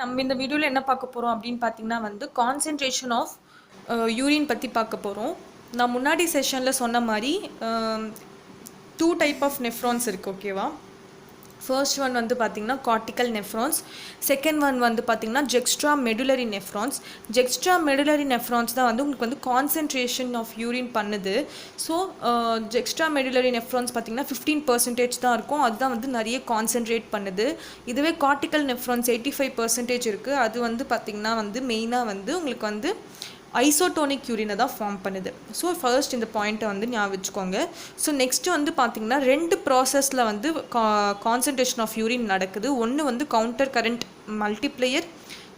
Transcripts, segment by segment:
நம்ம இந்த வீடியோவில் என்ன பார்க்க போகிறோம் அப்படின்னு பார்த்தீங்கன்னா கான்சென்ட்ரேஷன் ஆஃப் யூரின் பற்றி பார்க்க போகிறோம். நான் முன்னாடி செஷனில் சொன்ன மாதிரி 2 டைப் ஆஃப் நெஃப்ரான்ஸ் இருக்குது. ஓகேவா? ஃபர்ஸ்ட் ஒன் பார்த்தீங்கன்னா கார்டிக்கல் நெஃப்ரான்ஸ், செகண்ட் ஒன் பார்த்தீங்கன்னா ஜெக்ஸ்ட்ரா மெடுலரி நெஃப்ரான்ஸ். ஜெக்ஸ்ட்ரா மெடுலரி நெஃப்ரான்ஸ் தான் உங்களுக்கு கான்சென்ட்ரேஷன் ஆஃப் யூரின் பண்ணுது. ஸோ ஜெக்ஸ்ட்ரா மெடுலரி நெஃப்ரான்ஸ் பார்த்தீங்கன்னா 15% தான் இருக்கும், அதுதான் நிறைய கான்சென்ட்ரேட் பண்ணுது. இதுவே கார்டிக்கல் நெஃப்ரான்ஸ் 85% இருக்குது. அது பார்த்தீங்கன்னா மெயினாக உங்களுக்கு ஐசோட்டோனிக் யூரினை தான் ஃபார்ம் பண்ணுது. ஸோ ஃபர்ஸ்ட் இந்த பாயிண்ட்டை ஞாபகம் வச்சுக்கோங்க. ஸோ நெக்ஸ்ட்டு பார்த்தீங்கன்னா 2 ப்ராசஸில் கான்சன்ட்ரேஷன் ஆஃப் யூரின் நடக்குது. ஒன்று கவுண்டர் கரண்ட் மல்டிப்ளையர்,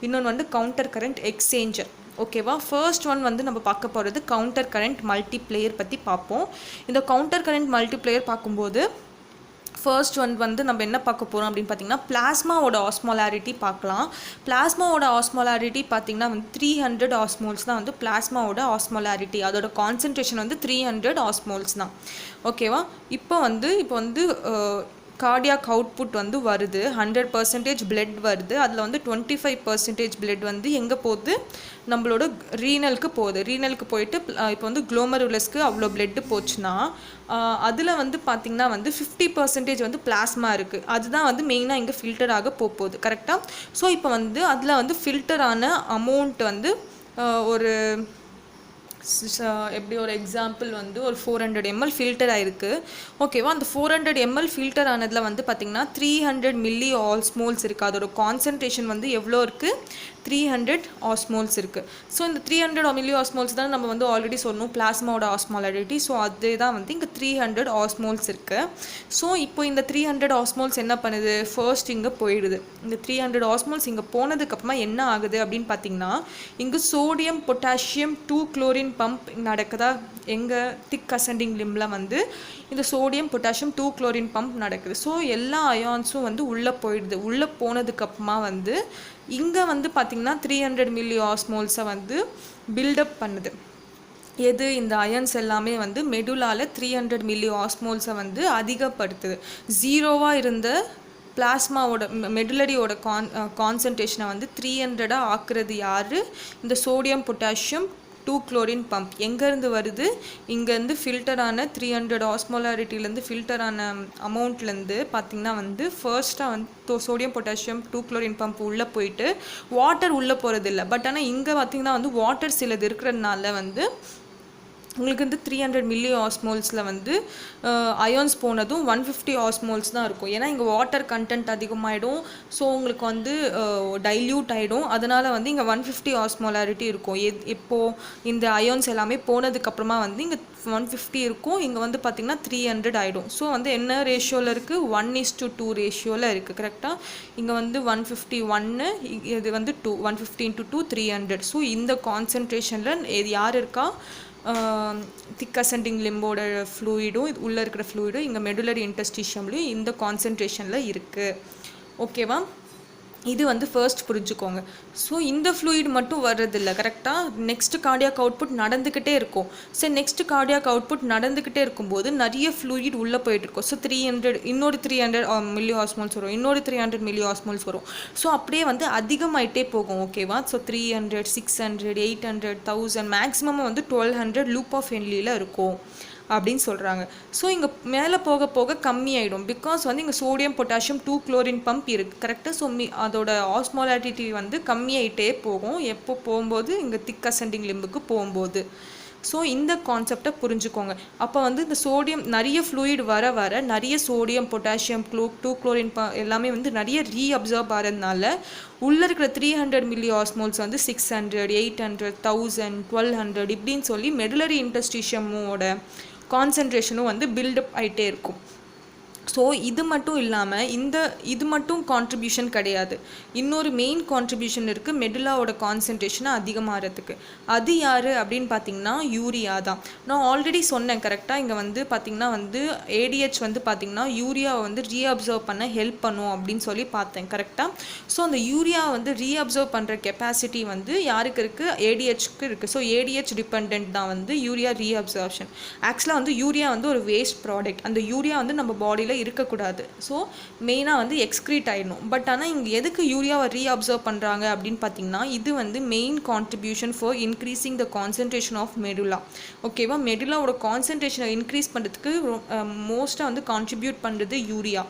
இன்னொன்று கவுண்டர் கரண்ட் எக்ஸ்சேஞ்சர். ஓகேவா? ஃபர்ஸ்ட் ஒன் நம்ம பார்க்க போகிறது கவுண்டர் கரண்ட் மல்டிப்ளையர் பற்றி பார்ப்போம். இந்த கவுண்டர் கரண்ட் மல்டிப்ளையர் பார்க்கும்போது ஃபர்ஸ்ட் ஒன் நம்ம என்ன பார்க்க போகிறோம் அப்படின்னு பார்த்தீங்கன்னா பிளாஸ்மாவோட ஆஸ்மோலாரிட்டி பார்க்கலாம். பிளாஸ்மாவோட ஆஸ்மோலாரிட்டி பார்த்தீங்கன்னா 300 ஆஸ்மோல்ஸ் தான் பிளாஸ்மாவோட ஆஸ்மோலாரிட்டி. அதோட கான்சன்ட்ரேஷன் 300 ஆஸ்மோல்ஸ் தான். ஓகேவா? இப்போ கார்டியாக் அவுட்புட் வருது, 100% பிளட் வருது. அதில் 25% பிளட் எங்கே போகுது? நம்மளோட ரீனலுக்கு போகுது. ரீனலுக்கு போயிட்டு இப்போ குளோமருலஸ்க்கு அவ்வளோ பிளட்டு போச்சுன்னா அதில் பார்த்திங்கன்னா 50% பிளாஸ்மா இருக்குது. அதுதான் மெயினாக இங்கே ஃபில்டர் ஆக போகுது. கரெக்டாக? ஸோ இப்போ அதில் ஃபில்டரான அமௌண்ட் ஒரு எப்படி ஒரு எக்ஸாம்பிள் ஒரு 400 ml ஃபில்டர் ஆகிருக்கு. ஓகேவா? அந்த 400 ml ஃபில்டர் ஆனதில் பார்த்திங்கன்னா 300 மில்லி ஆஸ்மோல்ஸ் இருக்குது. அதோட கான்சன்ட்ரேஷன் எவ்வளோ இருக்குது? 300 ஆஸ்மோல்ஸ் இருக்குது. ஸோ இந்த 300 மில்லி ஆஸ்மோல்ஸ் தான் நம்ம ஆல்ரெடி சொன்னோம் பிளாஸ்மாவோட ஆஸ்மோலாரிட்டி. ஸோ அதே தான் இங்கே 300 ஆஸ்மோல்ஸ் இருக்குது. ஸோ இப்போ இந்த 300 ஆஸ்மோல்ஸ் என்ன பண்ணுது? ஃபர்ஸ்ட் இங்கே போயிடுது. இந்த 300 ஆஸ்மோல்ஸ் இங்கே போனதுக்கப்புறமா என்ன ஆகுது அப்படின்னு பார்த்தீங்கன்னா இங்கே சோடியம் பொட்டாசியம் 2 குளோரின் பம்ப் நடக்குதா? எங்கள் திக் அசெண்டிங் லிம்பில் இந்த சோடியம் பொட்டாசியம் 2 குளோரின் பம்ப் நடக்குது. ஸோ எல்லா அயான்ஸும் உள்ளே போயிடுது. உள்ளே போனதுக்கப்புறமா இங்கே பார்த்திங்கன்னா 300 மில்லி ஆஸ்மோல்ஸை பில்டப் பண்ணுது. எது? இந்த அயன்ஸ் எல்லாமே மெடுலாவில் 300 மில்லி ஆஸ்மோல்ஸை அதிகப்படுத்துது. ஜீரோவாக இருந்த பிளாஸ்மாவோட மெடுலரியோட கான்சன்ட்ரேஷனை 300 ஆக்குறது யார்? இந்த சோடியம் பொட்டாசியம் 2 குளோரின் பம்ப். எங்கேருந்து வருது? இங்கேருந்து ஃபில்டரான 300 ஆஸ்மோலாரிட்டிலேருந்து ஃபில்டரான அமௌண்ட்லேருந்து பார்த்திங்கன்னா ஃபர்ஸ்ட்டாக சோடியம் பொட்டாசியம் 2 குளோரின் பம்ப் உள்ளே போயிட்டு வாட்டர் உள்ளே போகிறது இல்லை. பட் ஆனால் இங்கே பார்த்திங்கன்னா வாட்டர் சிலது இருக்கிறதுனால உங்களுக்கு 300 மில்லி ஆஸ்மோல்ஸில் அயான்ஸ் போனதும் 150 ஆஸ்மோல்ஸ் தான் இருக்கும். ஏன்னா இங்கே வாட்டர் கண்டென்ட் அதிகமாகிடும். ஸோ உங்களுக்கு டைல்யூட் ஆகிடும். அதனால் இங்கே 150 ஆஸ்மோலாரிட்டி இருக்கும். இப்போது இந்த அயான்ஸ் எல்லாமே போனதுக்கப்புறமா இங்கே 150 இருக்கும். இங்கே பார்த்திங்கன்னா 300 ஆகிடும். ஸோ என்ன ரேஷியோவில் இருக்குது? 1:2 ரேஷியோவில் இருக்குது. கரெக்டாக? இங்கே 151, இது 2, 150 × 2 300. ஸோ இந்த கான்சன்ட்ரேஷனில் யார் இருக்கா? திக் அசெண்டிங் லிம்போட ஃப்ளூயிடும் இது உள்ளே இருக்கிற ஃப்ளூயிடும் இங்கே மெடுலரி இன்டர்ஸ்டிஷியம்லையும் இந்த கான்சன்ட்ரேஷனில் இருக்குது. ஓகேவா? இது ஃபர்ஸ்ட் புரிஞ்சுக்கோங்க. ஸோ இந்த ஃப்ளூயிட் மட்டும் வர்றதில்லை. கரெக்டாக? நெக்ஸ்ட் கார்டியாக் அவுட்புட் நடந்துக்கிட்டே இருக்கும். ஸோ நெக்ஸ்ட் கார்டியாக் அவுட்புட் நடந்துக்கிட்டே இருக்கும்போது நிறைய ஃப்ளூயிட் உள்ளே போயிட்டுருக்கும். ஸோ 300 இன்னொரு 300 மில்லி ஆஸ்மோல்ஸ் வரும், இன்னொரு 300 மில்லி ஆஸ்மோல்ஸ் வரும். ஸோ அப்படியே அதிகமாகிட்டே போகும். ஓகேவா? ஸோ 300, 600, 800, 1000, மேக்ஸிமம் 1200 லூப் ஆஃப் ஹென்லியில் இருக்கும் அப்படின்னு சொல்கிறாங்க. ஸோ இங்கே மேலே போக போக கம்மியாயிடும். பிகாஸ் இங்கே சோடியம் பொட்டாசியம் 2 குளோரின் பம்ப் இருக்குது. கரெக்டாக? ஸோ அதோட ஆஸ்மோலாரிட்டி கம்மியாயிட்டே போகும். எப்போ போகும்போது? இங்கே திக் அசெண்டிங் லிம்புக்கு போகும்போது. ஸோ இந்த கான்செப்டை புரிஞ்சுக்கோங்க. அப்போ இந்த சோடியம் நிறைய ஃப்ளூயிட் வர வர நிறைய சோடியம் பொட்டாசியம் 2 குளோரின் எல்லாமே நிறைய ரீஅப்சர்வ் ஆகிறதுனால உள்ளே இருக்கிற 300 மில்லி ஆஸ்மோல்ஸ் 600, 800, 1000, 1200 இப்படின்னு சொல்லி மெடுலரி இன்டர்ஸ்டிஷியமோட கான்சன்ட்ரேஷனும் பில்டப் ஆகிட்டே இருக்கும். ஸோ இது மட்டும் இல்லாமல் இது மட்டும் கான்ட்ரிபியூஷன் கிடையாது. இன்னொரு மெயின் கான்ட்ரிபியூஷன் இருக்குது மெடுலாவோட கான்சன்ட்ரேஷனை அதிகமாகிறதுக்கு. அது யார் அப்படின்னு பார்த்தீங்கன்னா யூரியா தான். நான் ஆல்ரெடி சொன்னேன். கரெக்டாக? இங்கே பார்த்திங்கன்னா ஏடிஹெச் பார்த்திங்கன்னா யூரியாவை ரீஅப்சர்வ் பண்ண ஹெல்ப் பண்ணும் அப்படின்னு சொல்லி பார்த்தேன். கரெக்டாக? ஸோ அந்த யூரியாவை ரீஅப்சர்வ் பண்ணுற கெப்பாசிட்டி யாருக்கு இருக்குது? ஏடிஹெச்க்கு இருக்குது. ஸோ ஏடிஹெச் டிபெண்ட் தான் யூரியா ரீஅப்சர்ப்ஷன். ஆக்சுவலாக யூரியா ஒரு வேஸ்ட் ப்ராடக்ட். அந்த யூரியா நம்ம பாடியில் பாடியில் இருக்கக்கூடாது. ஸோ மெயினாக வந்து எக்ஸ்க்ரீட் ஆகிடணும். பட் ஆனால் இங்கே எதுக்கு யூரியாவை ரீஅப்சர்வ் பண்ணுறாங்க அப்படின்னு பார்த்தீங்கன்னா, இது வந்து main contribution for increasing the concentration of medulla. ஓகேவா, மெடுலாவோட கான்சன்ட்ரேஷனை இன்க்ரீஸ் பண்ணுறதுக்கு மோஸ்ட்டாக வந்து கான்ட்ரிபியூட் பண்ணுறது யூரியா.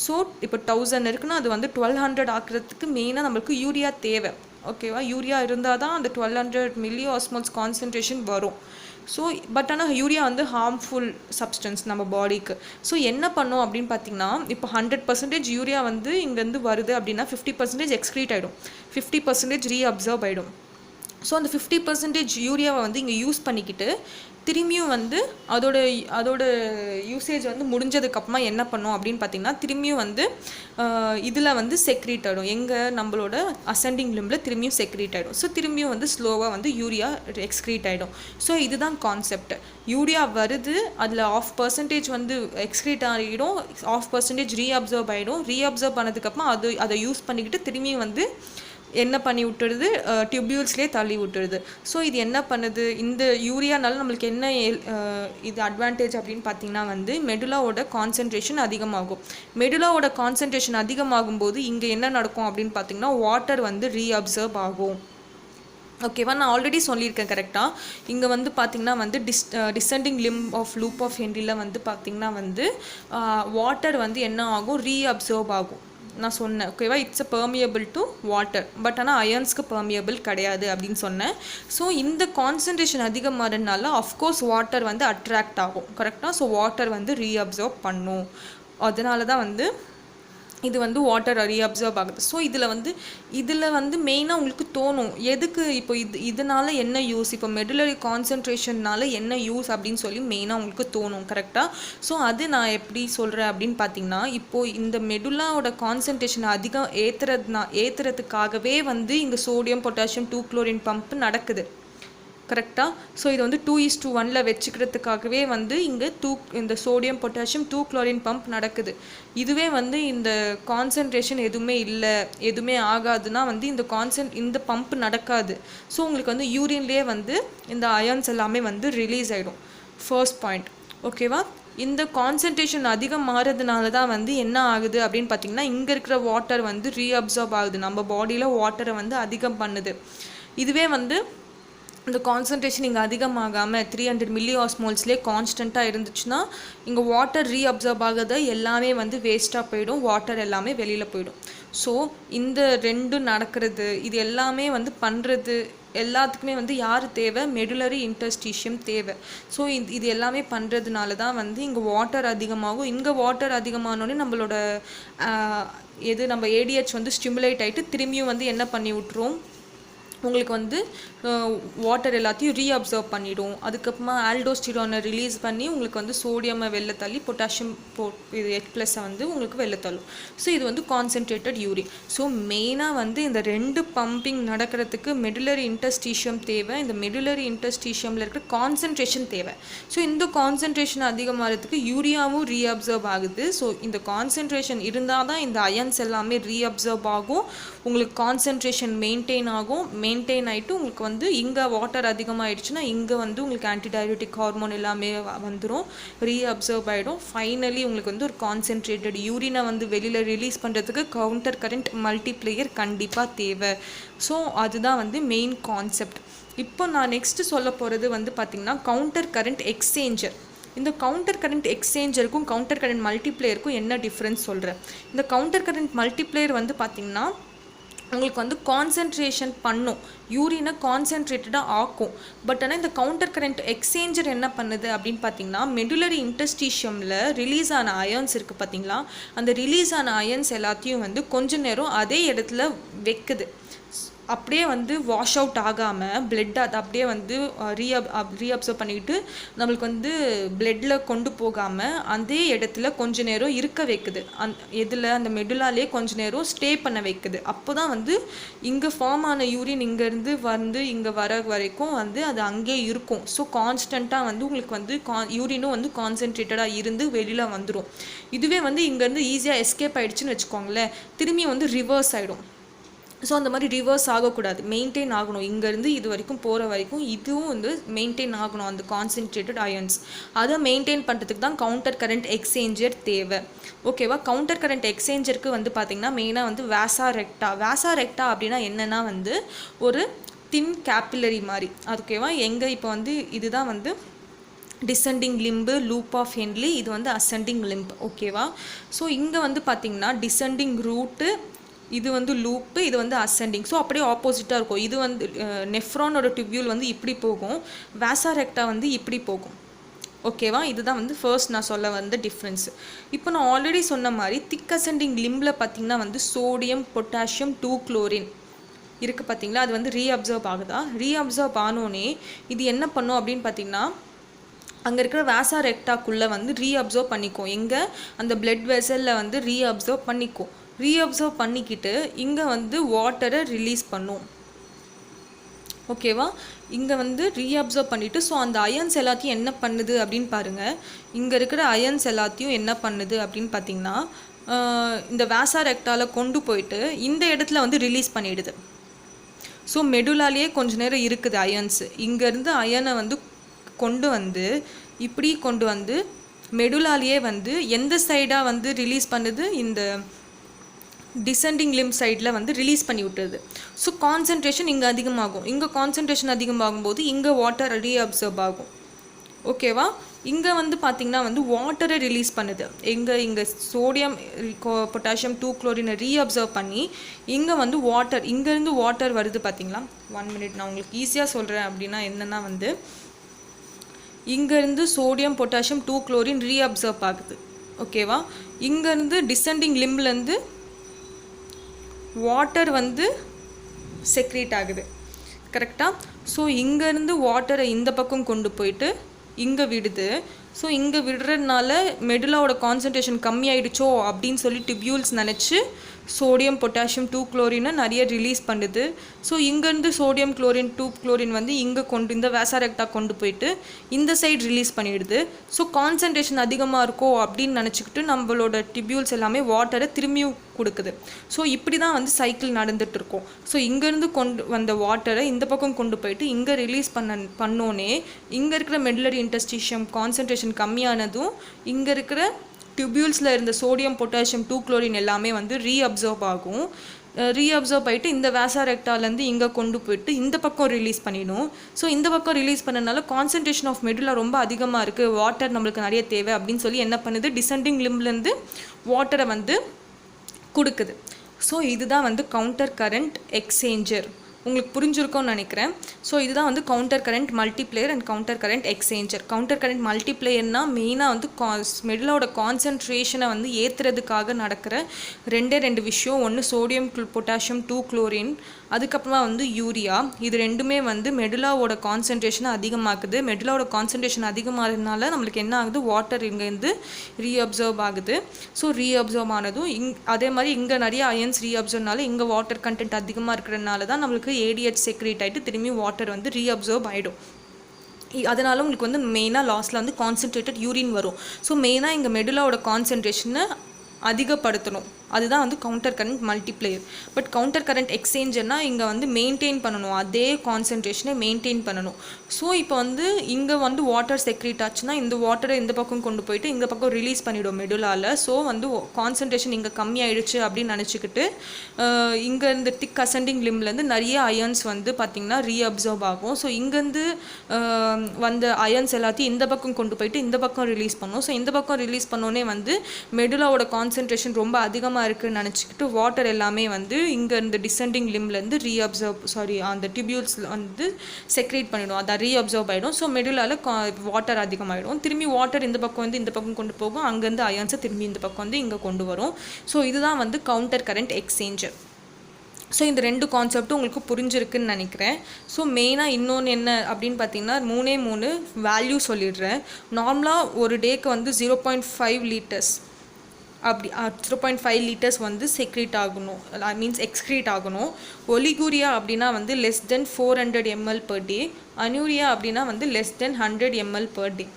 ஸோ இப்போ 1000 இருக்குன்னா அது வந்து 1200 ஆக்குறதுக்கு மெயினாக நம்மளுக்கு யூரியா தேவை. ஓகேவா, யூரியா இருந்தால் தான் அந்த 1200 மில்லி ஆஸ்மோல்ஸ் கான்சன்ட்ரேஷன் வரும். ஸோ பட் ஆனால் யூரியா வந்து ஹார்ம்ஃபுல் சப்ஸ்டன்ஸ் நம்ம பாடிக்கு. ஸோ என்ன பண்ணோம் அப்படின்னு பார்த்தீங்கன்னா, இப்போ 100% யூரியா வந்து இங்கேருந்து வருது அப்படின்னா 50% எக்ஸ்க்ரீட் ஆகிடும், 50% ரீஅப்சர்வ் ஆகிடும். ஸோ அந்த 50% யூரியாவை வந்து இங்கே யூஸ் பண்ணிக்கிட்டு திரும்பியும் வந்து அதோட யூசேஜ் வந்து முடிஞ்சதுக்கப்புறமா என்ன பண்ணோம் அப்படின்னு பார்த்தீங்கன்னா, திரும்பியும் வந்து இதில் வந்து செக்ரீட் ஆகிடும். எங்கள் நம்மளோட அசெண்டிங் லிம்பில் திரும்பியும் செக்ரீட் ஆகிடும். ஸோ திரும்பியும் வந்து ஸ்லோவாக வந்து யூரியா எக்ஸ்க்ரீட் ஆகிடும். ஸோ இதுதான் கான்செப்ட். யூரியா வருது, அதில் 0.5% வந்து எக்ஸ்க்ரீட் ஆகிடும், 0.5% ரீஅப்சர்வ் ஆகிடும். ரீஅப்சர்வ் பண்ணதுக்கப்புறமா அதை யூஸ் பண்ணிக்கிட்டு திரும்பியும் வந்து என்ன பண்ணி விட்டுடுது, டியூபியூல்ஸ்லேயே தள்ளி விட்டுடுது. ஸோ இது என்ன பண்ணுது, இந்த யூரியானால நம்மளுக்கு என்ன இது அட்வான்டேஜ் அப்படின்னு பார்த்தீங்கன்னா வந்து மெடுலாவோட கான்சன்ட்ரேஷன் அதிகமாகும். மெடுலாவோட கான்சன்ட்ரேஷன் அதிகமாகும் போது இங்கே என்ன நடக்கும் அப்படின்னு பார்த்தீங்கன்னா, வாட்டர் வந்து ரீஅப்சர்வ் ஆகும். ஓகேவா, நான் ஆல்ரெடி சொல்லியிருக்கேன் கரெக்டாக. இங்கே வந்து பார்த்திங்கன்னா வந்து descending limb of loop of ஹென்ரியில் வந்து பார்த்திங்கன்னா வந்து வாட்டர் வந்து என்ன ஆகும், ரீஅப்சர்வ் ஆகும். நான் சொன்னேன் ஓகேவா, it's a permeable to water. But ஆனால் அயன்ஸ்க்கு பெர்மியபிள் கிடையாது அப்படின்னு சொன்னேன். ஸோ இந்த கான்சன்ட்ரேஷன் அதிகமாகறதுனால அஃப்கோர்ஸ் வாட்டர் வந்து அட்ராக்ட் ஆகும். கரெக்டாக, ஸோ வாட்டர் வந்து ரீஅப்சர்வ் பண்ணும். அதனால தான் வந்து இது வந்து வாட்டர் ரீஅப்சர்வ் ஆகுது. ஸோ இதில் வந்து மெயினாக உங்களுக்கு தோணும் எதுக்கு இப்போ இதனால என்ன யூஸ், இப்போ மெடுலரி கான்சன்ட்ரேஷன்னால என்ன யூஸ் அப்படின்னு சொல்லி மெயினாக உங்களுக்கு தோணும். கரெக்டாக, ஸோ அது நான் எப்படி சொல்கிறேன் அப்படின்னு பார்த்தீங்கன்னா, இப்போது இந்த மெடுலாவோட கான்சன்ட்ரேஷன் அதிகம் ஏற்றுறதுக்காகவே வந்து இங்கே சோடியம் பொட்டாசியம் 2-குளோரின் பம்ப் நடக்குது. கரெக்டாக, ஸோ இது வந்து 2:1 வச்சுக்கிறதுக்காகவே வந்து இங்கே இந்த சோடியம் பொட்டாசியம் 2-குளோரின் பம்ப் நடக்குது. இதுவே வந்து இந்த கான்சன்ட்ரேஷன் எதுவுமே ஆகாதுன்னா வந்து இந்த பம்ப் நடக்காது. ஸோ உங்களுக்கு வந்து யூரின்லேயே வந்து இந்த அயன்ஸ் எல்லாமே வந்து ரிலீஸ் ஆகிடும். First point. ஓகேவா, இந்த கான்சன்ட்ரேஷன் அதிகம் மாறதுனால தான் வந்து என்ன ஆகுது அப்படின்னு பார்த்தீங்கன்னா, இங்கே இருக்கிற வாட்டர் வந்து ரீஅப்சர்வ் ஆகுது, நம்ம பாடியில் வாட்டரை வந்து அதிகம் பண்ணுது. இதுவே வந்து இந்த கான்சன்ட்ரேஷன் இங்கே அதிகமாகாமல் 300 மில்லி ஆஸ்மோல்ஸ்லேயே கான்ஸ்டண்ட்டாக இருந்துச்சுன்னா இங்கே வாட்டர் ரீஅப்சர்வ் ஆகுது எல்லாமே வந்து வேஸ்ட்டாக போயிடும், வாட்டர் எல்லாமே வெளியில் போயிடும். ஸோ இந்த ரெண்டும் நடக்கிறது, இது எல்லாமே வந்து பண்ணுறது எல்லாத்துக்குமே வந்து யார் தேவை, மெடுலரி இன்டர்ஸ்டிஷியம் தேவை. ஸோ இது எல்லாமே பண்ணுறதுனால தான் வந்து இங்கே வாட்டர் அதிகமாகும். இங்கே வாட்டர் அதிகமானோடனே நம்மளோட நம்ம ஏடிஹெச் வந்து ஸ்டிமுலேட் ஆகிட்டு திரும்பியும் வந்து என்ன பண்ணி விட்ருவோம், உங்களுக்கு வந்து வாட்டர் எல்லாத்தையும் ரீஅப்சர்வ் பண்ணிவிடும். அதுக்கப்புறமா ஆல்டோஸ்டிரானை ரிலீஸ் பண்ணி உங்களுக்கு வந்து சோடியமை வெளில தள்ளி பொட்டாசியம் இது H+ வந்து உங்களுக்கு வெளில தள்ளும். ஸோ இது வந்து கான்சென்ட்ரேட்டட் யூரின். ஸோ மெயினாக வந்து இந்த ரெண்டு பம்பிங் நடக்கிறதுக்கு மெடுலரி இன்டர்ஸ்டிஷியம் தேவை, இந்த மெடுலரி இன்டர்ஸ்டிஷியமில் இருக்கிற கான்சன்ட்ரேஷன் தேவை. ஸோ இந்த கான்சன்ட்ரேஷன் அதிகமாகிறதுக்கு யூரியாவும் ரீஅப்சர்வ் ஆகுது. ஸோ இந்த கான்சன்ட்ரேஷன் இருந்தால் தான் இந்த அயன்ஸ் எல்லாமே ரீஅப்சர்வ் ஆகும், உங்களுக்கு கான்சன்ட்ரேஷன் மெயின்டைன் ஆகும். மெயின்டைன் ஆகிட்டு உங்களுக்கு வந்து இங்கே வாட்டர் அதிகமாகிடுச்சுன்னா இங்கே வந்து உங்களுக்கு ஆன்டிடயரிட்டிக் ஹார்மோன் எல்லாமே வந்துடும், ரீஅப்சர்வ் ஆகிடும். ஃபைனலி உங்களுக்கு வந்து ஒரு கான்சென்ட்ரேட்டட் யூரினை வந்து வெளியில் ரிலீஸ் பண்ணுறதுக்கு கவுண்டர் கரண்ட் மல்டிப்ளேயர் கண்டிப்பாக தேவை. ஸோ அதுதான் வந்து மெயின் கான்செப்ட். இப்போ நான் நெக்ஸ்ட்டு சொல்ல போகிறது வந்து பார்த்திங்கன்னா கவுண்டர் கரண்ட் எக்ஸ்சேஞ்சர். இந்த கவுண்டர் கரண்ட் எக்ஸ்சேஞ்சருக்கும் கவுண்டர் கரண்ட் மல்டிப்ளேயருக்கும் என்ன டிஃப்ரென்ஸ் சொல்கிறேன். இந்த கவுண்டர் கரண்ட் மல்டிப்ளேயர் வந்து பார்த்திங்கன்னா உங்களுக்கு வந்து கான்சன்ட்ரேஷன் பண்ணும், யூரினை கான்சன்ட்ரேட்டடாக ஆக்கும். பட் ஆனால் இந்த கவுண்டர் கரண்ட் எக்ஸ்சேஞ்சர் என்ன பண்ணுது அப்படின்னு பார்த்தீங்கன்னா, மெடுலரி இன்டர்ஸ்டிஷியமில் ரிலீஸ் ஆன அயன்ஸ் இருக்குது பார்த்தீங்களா, அந்த ரிலீஸ் ஆன அயன்ஸ் எல்லாத்தையும் வந்து கொஞ்ச நேரம் அதே இடத்துல வைக்குது. அப்படியே வந்து வாஷ் அவுட் ஆகாமல் பிளட் அதை அப்படியே வந்து ரீஅப்சர்வ் பண்ணிக்கிட்டு நம்மளுக்கு வந்து பிளட்டில் கொண்டு போகாமல் அதே இடத்துல கொஞ்ச நேரம் இருக்க வைக்குது. அந்த மெடுலாலே கொஞ்ச நேரம் ஸ்டே பண்ண வைக்குது. அப்போ தான் வந்து இங்கே ஃபார்ம் ஆன யூரின் இங்கேருந்து வந்து இங்கே வர வரைக்கும் வந்து அது அங்கே இருக்கும். ஸோ கான்ஸ்டண்ட்டாக வந்து உங்களுக்கு வந்து யூரினும் வந்து கான்சென்ட்ரேட்டடாக இருந்து வெளியில் வந்துடும். இதுவே வந்து இங்கேருந்து ஈஸியாக எஸ்கேப் ஆகிடுச்சுன்னு வச்சுக்கோங்களேன், திரும்பி வந்து ரிவர்ஸ் ஆகிடும். ஸோ அந்த மாதிரி ரிவர்ஸ் ஆகக்கூடாது, மெயின்டைன் ஆகணும். இங்கேருந்து இது வரைக்கும் போகிற வரைக்கும் இதுவும் வந்து மெயின்டைன் ஆகணும் அந்த கான்சென்ட்ரேட்டட் அயன்ஸ். அதை மெயின்டைன் பண்ணுறதுக்கு தான் கவுண்டர் கரண்ட் எக்ஸ்சேஞ்சர் தேவை. ஓகேவா? கவுண்டர் கரண்ட் எக்ஸ்சேஞ்சருக்கு வந்து பார்த்திங்கன்னா மெயினாக வந்து வேசா ரெக்டா அப்படின்னா என்னென்னா வந்து ஒரு தின் கேப்பிலரி மாதிரி. ஓகேவா? எங்கே இப்போ வந்து இதுதான் வந்து descending limb, loop of Henle, இது வந்து அசெண்டிங் லிம்ப். ஓகேவா? ஸோ இங்கே வந்து பார்த்திங்கன்னா டிசெண்டிங் ரூட்டு, இது வந்து லூப்பு, இது வந்து அசெண்டிங். ஸோ அப்படியே ஆப்போசிட்டாக இருக்கும். இது வந்து நெஃப்ரானோட டியூபியூல் வந்து இப்படி போகும், வேசா ரெக்டா வந்து இப்படி போகும். ஓகேவா? இதுதான் வந்து ஃபர்ஸ்ட் நான் சொல்ல வந்த டிஃப்ரென்ஸ். இப்போ நான் ஆல்ரெடி சொன்ன மாதிரி திக் அசெண்டிங் லிம்பில் பார்த்திங்கன்னா வந்து சோடியம் பொட்டாசியம் 2-குளோரின் இருக்குது பார்த்திங்களா, அது வந்து ரீஅப்சர்வ் ஆகுதா? ரீஅப்சர்வ் ஆனோடனே இது என்ன பண்ணும் அப்படின்னு பார்த்திங்கன்னா அங்கே இருக்கிற வேசா ரெக்டாக்குள்ளே வந்து ரீஅப்சர்வ் பண்ணிக்கும். எங்கே? அந்த பிளட் வெசலில் வந்து ரீஅப்சர்வ் பண்ணிக்கும். ரீஅப்சர்வ் பண்ணிக்கிட்டு இங்கே வந்து வாட்டரை ரிலீஸ் பண்ணும். ஓகேவா? இங்கே வந்து ரீஅப்சர்வ் பண்ணிவிட்டு ஸோ அந்த அயன்ஸ் எல்லாத்தையும் என்ன பண்ணுது அப்படின்னு பாருங்கள். இங்கே இருக்கிற அயன்ஸ் எல்லாத்தையும் என்ன பண்ணுது அப்படின்னு பார்த்திங்கன்னா இந்த வேசா ரெக்டாவில் கொண்டு போயிட்டு இந்த இடத்துல வந்து ரிலீஸ் பண்ணிடுது. ஸோ மெடுலாலேயே கொஞ்ச நேரம் இருக்குது அயன்ஸ். இங்கேருந்து அயனை வந்து கொண்டு வந்து இப்படி கொண்டு வந்து மெடுலாலேயே வந்து எந்த சைடாக வந்து ரிலீஸ் பண்ணுது? இந்த டிசெண்டிங் லிம்ப் சைடில் வந்து ரிலீஸ் பண்ணி விட்டுருது. ஸோ கான்சன்ட்ரேஷன் இங்கே அதிகமாகும். இங்கே கான்சன்ட்ரேஷன் அதிகமாகும்போது இங்கே வாட்டர் ரீஅப்சர்வ் ஆகும். ஓகேவா? இங்கே வந்து பார்த்திங்கன்னா வந்து வாட்டரை ரிலீஸ் பண்ணுது. இங்கே சோடியம் பொட்டாசியம் 2-குளோரினை ரீஅப்சர்வ் பண்ணி இங்கே வந்து வாட்டர், இங்கேருந்து வாட்டர் வருது பார்த்திங்களா. 1 மினிட் நான் உங்களுக்கு ஈஸியாக சொல்கிறேன். அப்படின்னா என்னென்னா வந்து இங்கேருந்து சோடியம் பொட்டாசியம் 2-குளோரின் ரீஅப்சர்வ் ஆகுது. ஓகேவா? இங்கேருந்து டிசெண்டிங் லிம்ப்லேருந்து வாட்டர் வந்து செக்ரேட் ஆகுது. கரெக்டாக? ஸோ இங்கேருந்து வாட்டரை இந்த பக்கம் கொண்டு போயிட்டு இங்கே விடுது. ஸோ இங்கே விடுறதுனால மெடுலாவோட கான்சன்ட்ரேஷன் கம்மியாயிடுச்சோ அப்படின்னு சொல்லி டிபியூல்ஸ் நினச்சி சோடியம் பொட்டாசியம் 2-குளோரினை நிறைய ரிலீஸ் பண்ணுது. ஸோ இங்கேருந்து சோடியம் குளோரின் 2-குளோரின் வந்து இங்கே இந்த வேசா ரெக்டா கொண்டு போயிட்டு இந்த சைடு ரிலீஸ் பண்ணிடுது. ஸோ கான்சன்ட்ரேஷன் அதிகமாக இருக்கோ அப்படின்னு நினச்சிக்கிட்டு நம்மளோட டிபியூல்ஸ் எல்லாமே வாட்டரை திரும்பியும் கொடுக்குது. ஸோ இப்படி தான் வந்து சைக்கிள் நடந்துகிட்ருக்கோம். ஸோ இங்கேருந்து கொண்டு வந்த வாட்டரை இந்த பக்கம் கொண்டு போயிட்டு இங்கே ரிலீஸ் பண்ணோன்னே இங்கே இருக்கிற மெடுலரி இன்டர்ஸ்டிஷியம் கான்சன்ட்ரேஷன் கம்மியானதும் இங்கே இருக்கிற டியூபியூல்ஸில் இருந்த சோடியம் பொட்டாசியம் 2-குளோரின் எல்லாமே வந்து ரீஅப்சர்வ் ஆகும். ரீஅப்சர்வ் ஆகிட்டு இந்த வேசா ரெக்டாலேருந்து இங்கே கொண்டு போயிட்டு இந்த பக்கம் ரிலீஸ் பண்ணிடும். ஸோ இந்த பக்கம் ரிலீஸ் பண்ணனால கான்சன்ட்ரேஷன் ஆஃப் மெடுலா ரொம்ப அதிகமாக இருக்குது, வாட்டர் நம்மளுக்கு நிறைய தேவை அப்படின்னு சொல்லி என்ன பண்ணுது? டிசெண்டிங் லிம்ப்லேருந்து வாட்டரை வந்து கொடுக்குது. ஸோ இதுதான் வந்து கவுண்டர் கரண்ட் எக்ஸ்சேஞ்சர். உங்களுக்கு புரிஞ்சிருக்கும்னு நினைக்கிறேன். ஸோ இதுதான் வந்து counter current multiplier and counter current exchanger. Counter current மல்டிப்ளேயர்னால் மெயினாக வந்து மெடுலாவோட கான்சன்ட்ரேஷனை வந்து ஏற்றுறதுக்காக நடக்கிற ரெண்டு விஷயம். ஒன்று சோடியம் பொட்டாசியம் 2-குளோரின், அதுக்கப்புறமா வந்து யூரியா. இது ரெண்டுமே வந்து மெடுலாவோட கான்சன்ட்ரேஷனை அதிகமாக்குது. மெடுலாவோட கான்சன்ட்ரேஷன் அதிகமாகிறதுனால நம்மளுக்கு என்ன ஆகுது? வாட்டர் இங்கேருந்து ரீஅப்சர்வ் ஆகுது. ஸோ ரீஅப்சர்வ் ஆனதும் அதே மாதிரி இங்கே நிறைய அயன்ஸ் ரீஅப்சர்வ்னால இங்கே வாட்டர் கண்டென்ட் அதிகமாக இருக்கிறதுனால தான் நம்மளுக்கு ADH செக்ரேட் ஆகிட்டு திரும்பி வாட்டர் வந்து ரீஅப்சர்வ் ஆகிடும். அதனால உங்களுக்கு வந்து மெயினாக லாஸ்ட்டில் வந்து கான்சன்ட்ரேட்டட் யூரின் வரும். ஸோ மெயினாக இங்கே மெடுலாவோட கான்சன்ட்ரேஷனை அதிகப்படுத்தணும். அதுதான் வந்து counter current multiplier. But counter current எக்ஸ்சேஞ்சர்னால் இங்கே வந்து மெயின்டைன் பண்ணணும், அதே கான்சன்ட்ரேஷனை மெயின்டைன் பண்ணணும். ஸோ இப்போ வந்து இங்கே வந்து வாட்டர் செக்ரேட் ஆச்சுன்னா இந்த வாட்டரை இந்த பக்கம் கொண்டு போயிட்டு இந்த பக்கம் ரிலீஸ் பண்ணிவிடும் மெடுலாவில். ஸோ வந்து கான்சன்ட்ரேஷன் இங்கே கம்மியாயிடுச்சு அப்படின்னு நினச்சிக்கிட்டு இங்கே இந்த திக் அசெண்டிங் லிம்லேருந்து நிறைய அயன்ஸ் வந்து பார்த்திங்கன்னா ரீஅப்சர்வ் ஆகும். ஸோ இங்கேருந்து வந்த அயன்ஸ் எல்லாத்தையும் இந்த பக்கம் கொண்டு போயிட்டு இந்த பக்கம் ரிலீஸ் பண்ணும். ஸோ இந்த பக்கம் ரிலீஸ் பண்ணோன்னே வந்து மெடுலாவோட கான்சன்ட்ரேஷன் ரொம்ப அதிகமாக இருக்குன்னு நினச்சிக்கிட்டு வாட்டர் எல்லாமே வந்து இங்கே இந்த டிசெண்டிங் லிம்லேருந்து அந்த டிபியூல்ஸில் வந்து செக்ரேட் பண்ணிடும், அதை ரீஅப்சர்வ் ஆகிடும். ஸோ மெடுலாவில் வாட்டர் அதிகமாகிடும். திரும்பி வாட்டர் இந்த பக்கம் வந்து இந்த பக்கம் கொண்டு போகும், அங்கேருந்து அயன்ஸை திரும்பி இந்த பக்கம் வந்து இங்கே கொண்டு வரும். ஸோ இதுதான் வந்து கவுண்டர் கரண்ட் எக்ஸ்சேஞ்சர். ஸோ இந்த ரெண்டு கான்செப்ட்டும் உங்களுக்கு புரிஞ்சிருக்குன்னு நினைக்கிறேன். ஸோ மெயினாக இன்னொன்று என்ன அப்படின்னு பார்த்தீங்கன்னா 3 வேல்யூ சொல்லிடுறேன். நார்மலாக ஒரு டேக்கு வந்து 0.5 லிட்டர்ஸ் அப்படி 0.5 லிட்டர்ஸ் வந்து செக்ரேட் ஆகணும், மீன்ஸ் எக்ஸ்க்ரீட் ஆகணும். ஒலிகூரியா அப்படின்னா வந்து less than 400 ml per day, anuria அப்படின்னா வந்து less than 100 ml per day.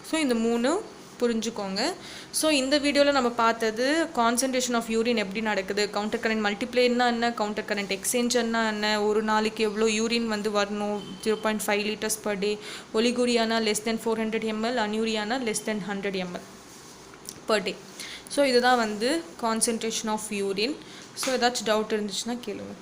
So இந்த 3 புரிஞ்சுக்கோங்க. ஸோ இந்த வீடியோவில் நம்ம பார்த்தது கான்சன்ட்ரேஷன் ஆஃப் யூரின் எப்படி நடக்குது, கவுண்டர் கரண்ட் மல்டிப்ளேன்னா என்ன, கவுண்டர் கரண்ட் எக்ஸ்சேஞ்சர்னா என்ன, ஒரு நாளைக்கு எவ்வளோ யூரின் வந்து வரணும், 0.5 liters per day, ஒலிகூரியானா less than 400 ml, அன்யூரியானா less than 100 ml per day. So இதுதான் வந்து கான்சன்ட்ரேஷன் ஆஃப் யூரின். ஸோ ஏதாச்சும் டவுட் இருந்துச்சுன்னா கேளுங்க.